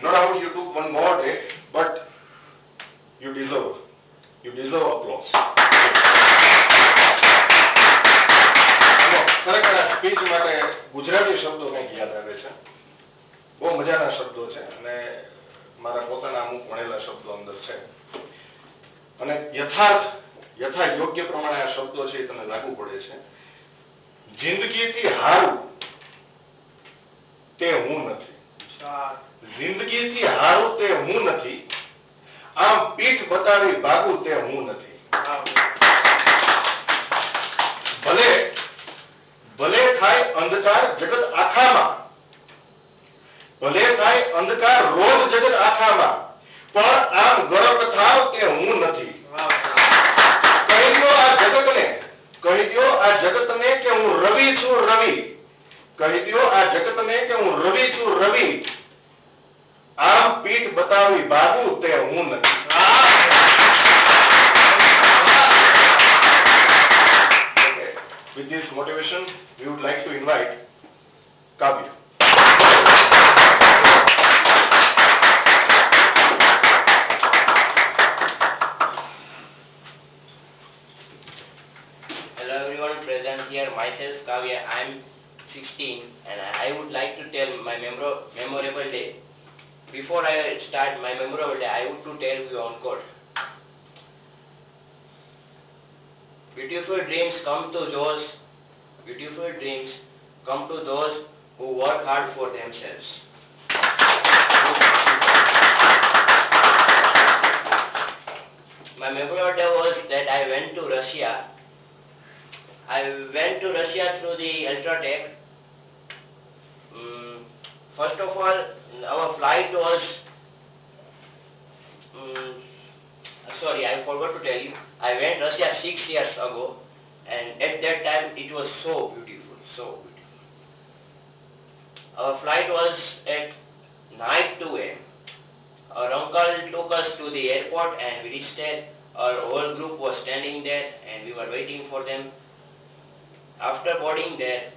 No doubt you took one more day, but you deserve applause. ખરેખર આ speech માટે ગુજરાતી શબ્દો કંઈક યાદ આવે છે. બહુ મજાના શબ્દો છે અને મારા પોતાના અમુક ભણેલા શબ્દો અંદર છે અને યથા યોગ્ય પ્રમાણે આ શબ્દો છે એ તમને લાગુ પડે છે. જિંદગીથી હારું તે હું નથી, જિંદગીથી હારું તે હું નથી, આમ પીઠ બતાવી ભાગું તે હું નથી. ભલે થાય અંધકાર જગત આખામાં, ભલે થાય અંધકાર રોજ જગત આખામાં, પણ આમ ગરક થાવ તે હું નથી. કહી દો આ જગતને કે હું રવિ છું રવિ, કહી દો આ જગતને કે હું રવિ છું રવિ, આમ પીઠ બતાવી ભાગું તે હું નથી. With this motivation, we would like to invite Kavy. Hello everyone present here. Myself Kavy. I am 16 and I would like to tell my memorable day. Before I start my memorable day, I would to tell you on quote. Beautiful dreams come to those who work hard for themselves. My memorable day was that I went to Russia. I went to Russia through the Ultratech. First of all, our flight was sorry, I forgot to tell you. I went Russia 6 years ago, and at that time it was so beautiful, so beautiful. Our flight was at night 2 a.m. Our uncle took us to the airport, and we reached there. Our whole group was standing there, and we were waiting for them. After boarding there,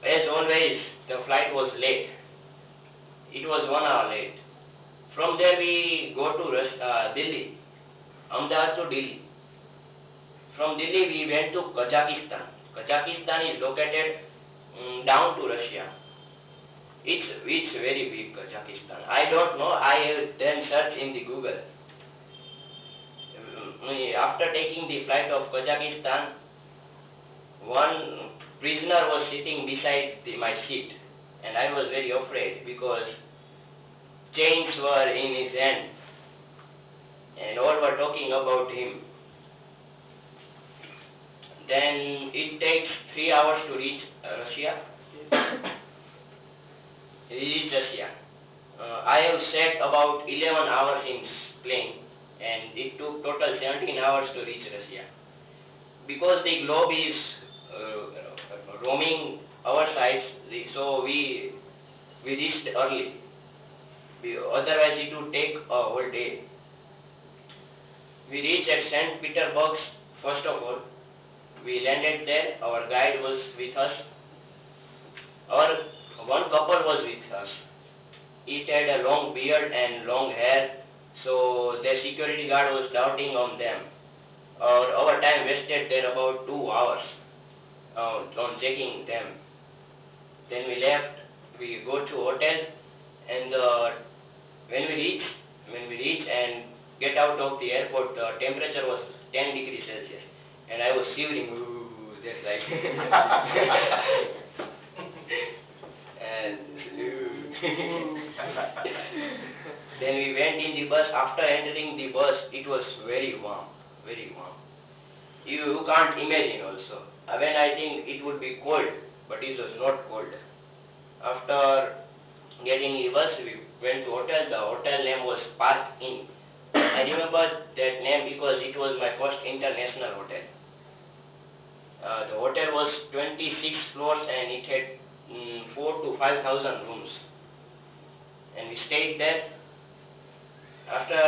as always, the flight was late. It was 1 hour late. From there we go to Delhi, Ahmedabad to Delhi. From Delhi we went to Kazakhstan. Kazakhstan is located down to Russia. It's very big, Kazakhstan. I don't know. I then searched in the Google. After taking the flight of Kazakhstan, one prisoner was sitting beside my seat, and I was very afraid because chains were in his hand, and all were talking about him. Then it takes 3 hours to reach Russia. I have sat about 11 hours in plane, and it took total 17 hours to reach Russia. Because the globe is roaming our sides, so we reached early. Otherwise it would take a whole day. We reached at St. Petersburg first of all. We landed there. Our guide was with us. One couple was with us. It had a long beard and long hair, so their security guard was doubting on them. Our time wasted there about 2 hours on checking them. Then we left. We go to hotel, and when we reach and get out of the airport, the temperature was 10 degrees Celsius, and I was shivering. Ooh, that's like. And then we went in the bus. After entering the bus, it was very warm, very warm. You can't imagine also. When I think it would be cold, but it was not cold. After getting in the bus, we went to hotel. The hotel name was Park Inn. I remember that name because it was my first international hotel. The hotel was 26 floors and it had 4,000 to 5,000 rooms. And we stayed there. After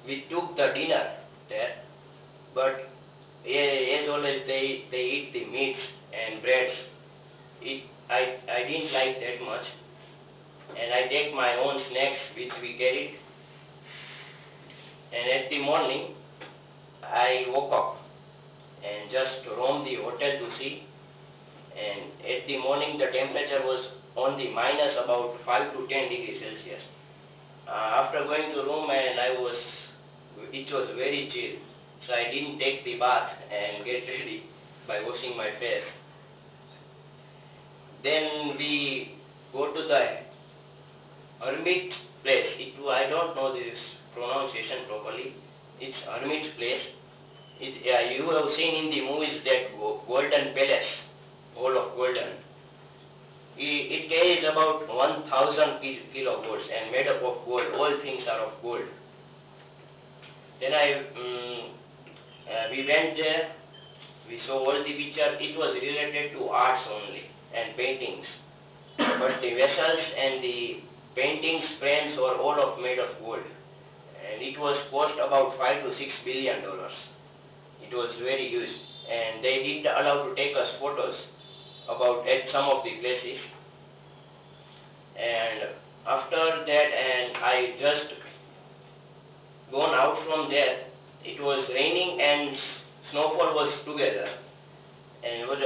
we took the dinner there, but as always they eat the meats and breads. I didn't like that much. and I take my own snacks which we carried. And at the morning, I woke up and just roamed the hotel to see. And at the morning, the temperature was on the minus about 5 to 10 degrees Celsius. After going to room, and it was very chill, so I didn't take the bath and get ready by washing my face. Then we go to the hermit place. I don't know this pronunciation properly. It's hermit place. You have seen in the movies that golden palace, all of golden. It carries about 1,000 kilo of gold and made up of gold. All things are of gold. Then we went there. We saw all the pictures. It was related to arts only and paintings. But the vessels and the paintings, frames were all made of gold. And it was cost about $5 to $6 billion. It was very huge. And they didn't allow to take us photos at some of the places. And after that, and I just gone out from there. It was raining and snowfall was together, and it was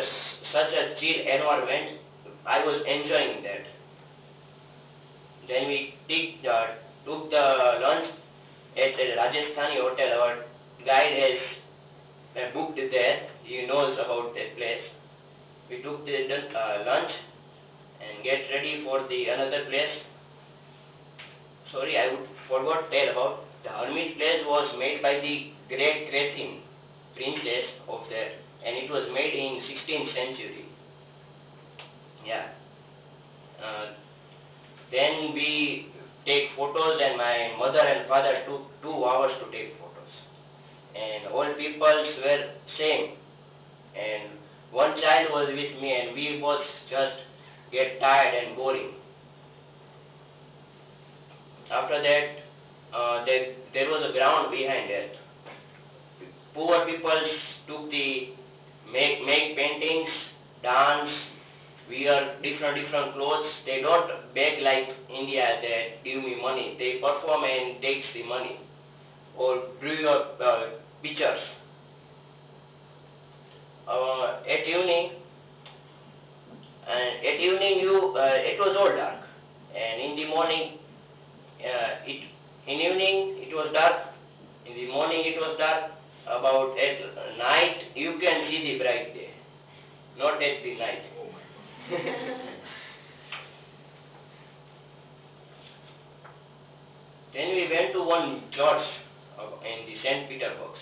such a chill environment. I was enjoying that. Then we took the lunch at a Rajasthani hotel. Our guide has booked there. He knows about that place. We took the lunch and get ready for the another place. Sorry, I forgot to tell about the hermit place was made by the great Catherine, princess of that, and it was made in 16th century. Yeah. Then we take photos, and my mother and father took 2 hours to take photos. And all peoples were same. And one child was with me, and we both just get tired and boring. After that, there was a ground behind it. Poor people took make paintings, dance, wear different clothes. They don't beg like India that give me money. They perform and takes the money or drew your pictures. At evening, it was all dark, and in the morning, in evening it was dark. In the morning it was dark. About at night you can see the bright day, not at the night. Then we went to one church in the St. Petersburg.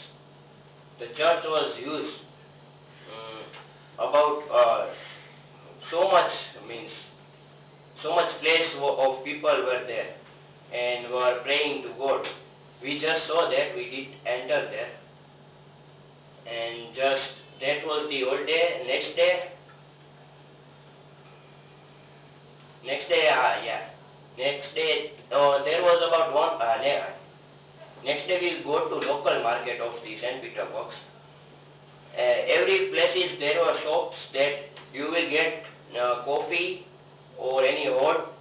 The church was huge. So much place of people were there and were praying to God. We just saw that. We did enter there, and just that was the old day. Next day, there was about one. Next day we'll go to local market of the St. Petersburg. Every places there were shops that you will get coffee or any hot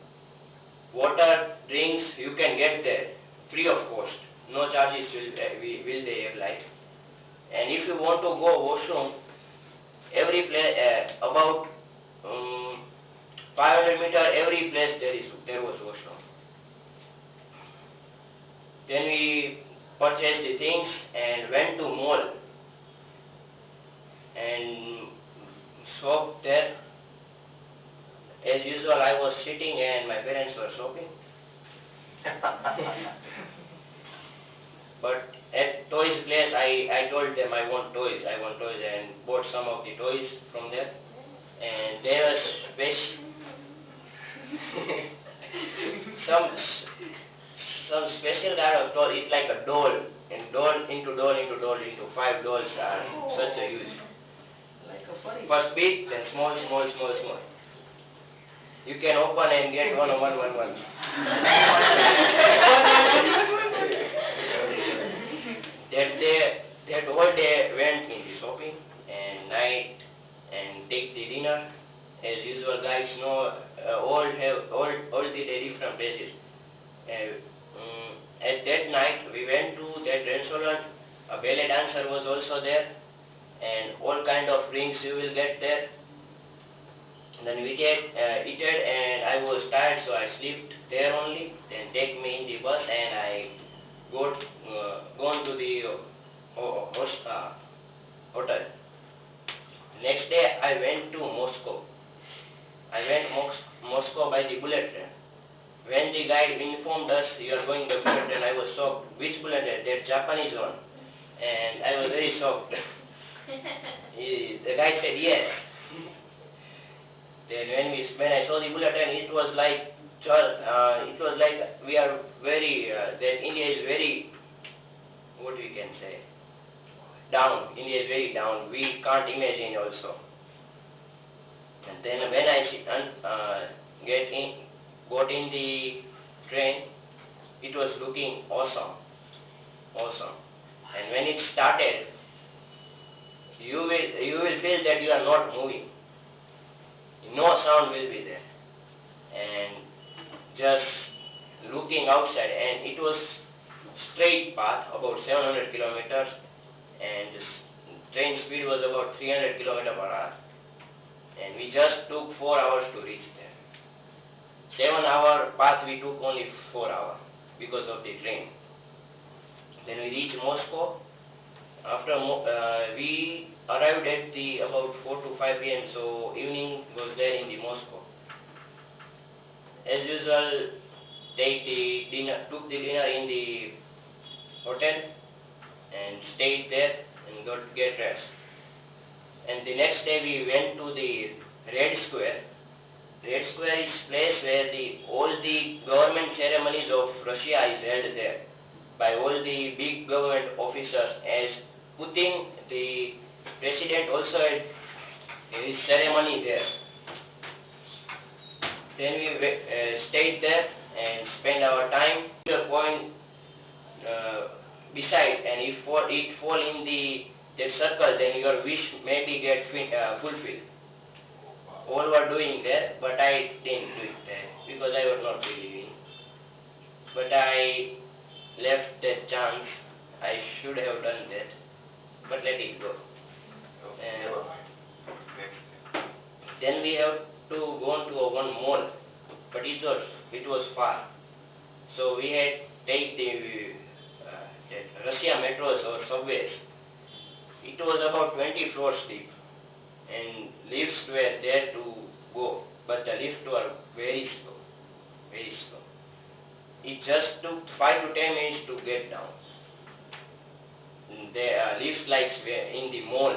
water, drinks, you can get there free of cost. No charges will they apply. And if you want to go washroom, every place about 500 meter, every place there was washroom. Then we purchased the things and went to mall and shopped there. As usual, I was sitting and my parents were shopping. But at toys place, I told them I want toys, and bought some of the toys from there. And there was some special kind of doll. It's like a doll, and doll into 5 dolls are such a huge. Like a funny. First big, then small. You can open and get one. That whole day went in the shopping and night and take the dinner As usual, guys know all the different places. At that night, we went to that restaurant. A ballet dancer was also there, and all kind of drinks you will get there. Then we eaten, and I was tired, so I slept there only. Then take me in the bus, and I gone to the hotel. Next day, I went to Moscow. I went Moscow by the bullet train. When the guide informed us you are going by bullet train, I was shocked. Which bullet train? That Japanese one. And I was very shocked. The guide said yes. Then when I saw the bullet train, it was like we are very that India is very, what we can say, down. India is very down. We can't imagine also. And then when I got in the train, it was looking awesome. And when it started, you will feel that you are not moving. No sound will be there. And just looking outside, and it was straight path about 700 kilometers, and the train speed was about 300 kilometers per hour. And we just took 4 hours to reach there. 7-hour path we took only 4 hours because of the train. Then we reached Moscow. After we arrived at about 4 to 5 p.m. So evening was there in the Moscow. As usual, took the dinner in the hotel and stayed there and get rest. And the next day we went to the Red Square. Red Square is place where all the government ceremonies of Russia is held there by all the big government officers, as Putin, the president, also had his ceremony there. Then we stayed there and spent our time. The point beside, and if it fall in that circle, then your wish maybe get fulfilled. All were doing that, but I didn't do it there because I was not believing. But I left that chance. I should have done that, but let it go. Then we have to go to one mall, but it was far. So we had take the Russia metros or subways. It was about 20 floors deep, and lifts were there to go, but the lifts were very slow. It just took 5 to 10 minutes to get down. There are lifts like in the mall.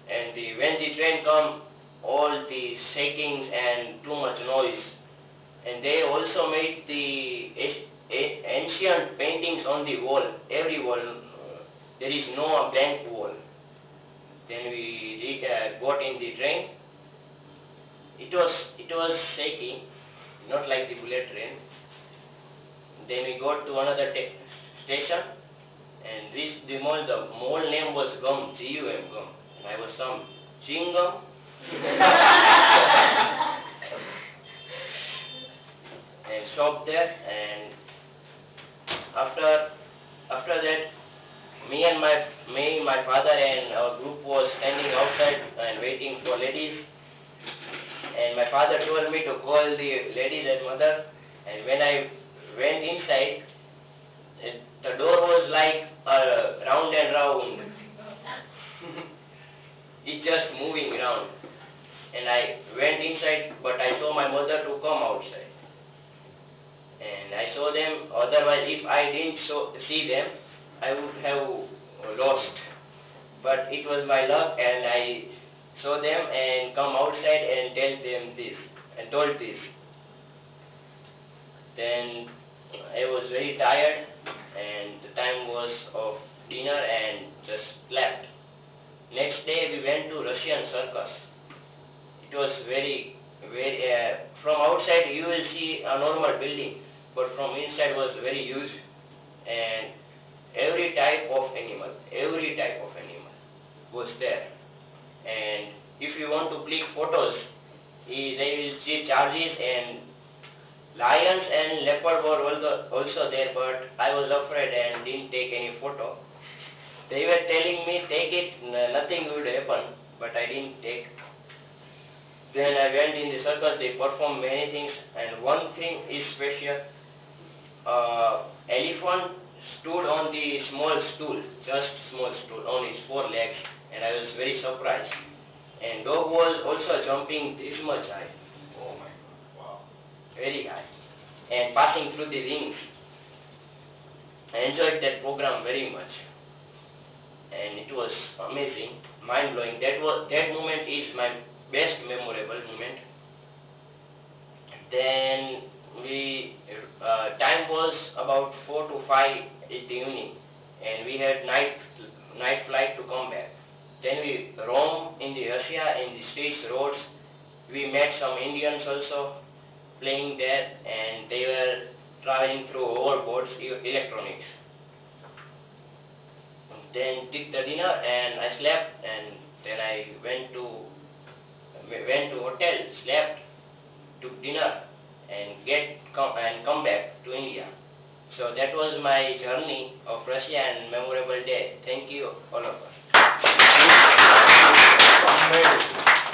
And when the train come, all the shakings and too much noise. And they also made the ancient paintings on the wall, every wall. There is no blank wall. Then we got in the train. It was shaking, not like the bullet train. Then we got to another station and reached the mall. The mall name was Gum, G-U-M, Gum. And I was some chewing gum. And stopped there, and after that, me and my father and our group was standing outside and waiting for ladies. And my father told me to call the ladies and mother. And when I went inside, the door was like round and round. It's just moving around. And I went inside, but I saw my mother to come outside. And I saw them. Otherwise, if I didn't see them, I would have lost. But it was my luck, and I saw them and come outside and told this. Then I was very tired, and the time was of dinner, and just slept. Next day we went to Russian circus. It was very from outside you will see a normal building, but from inside was very huge, and every type of animal was there. And if you want to click photos, they will see charges, and lions and leopard were also there, but I was afraid and didn't take any photo. They were telling me take it, nothing would happen, but I didn't take. Then I went in the circus, they performed many things, and one thing is special. Elephant stood on the small stool, just small stool, on its 4 legs, and I was very surprised. And dog was also jumping this much high. Oh my God. Wow. Very high, and passing through the rings. I enjoyed that program very much, and it was amazing, mind-blowing. That moment is my best memorable moment. Then time was about 4 to 5 in the evening, and we had night flight to come back. Then we roamed in the Russia, in the streets, roads. We met some Indians also playing there, and they were traveling through overboards, electronics. Then took the dinner, and I slept, and then I went to hotel, slept, took dinner, and come back to India. So that was my journey of Russia and memorable day. Thank you, all of us. Amazing.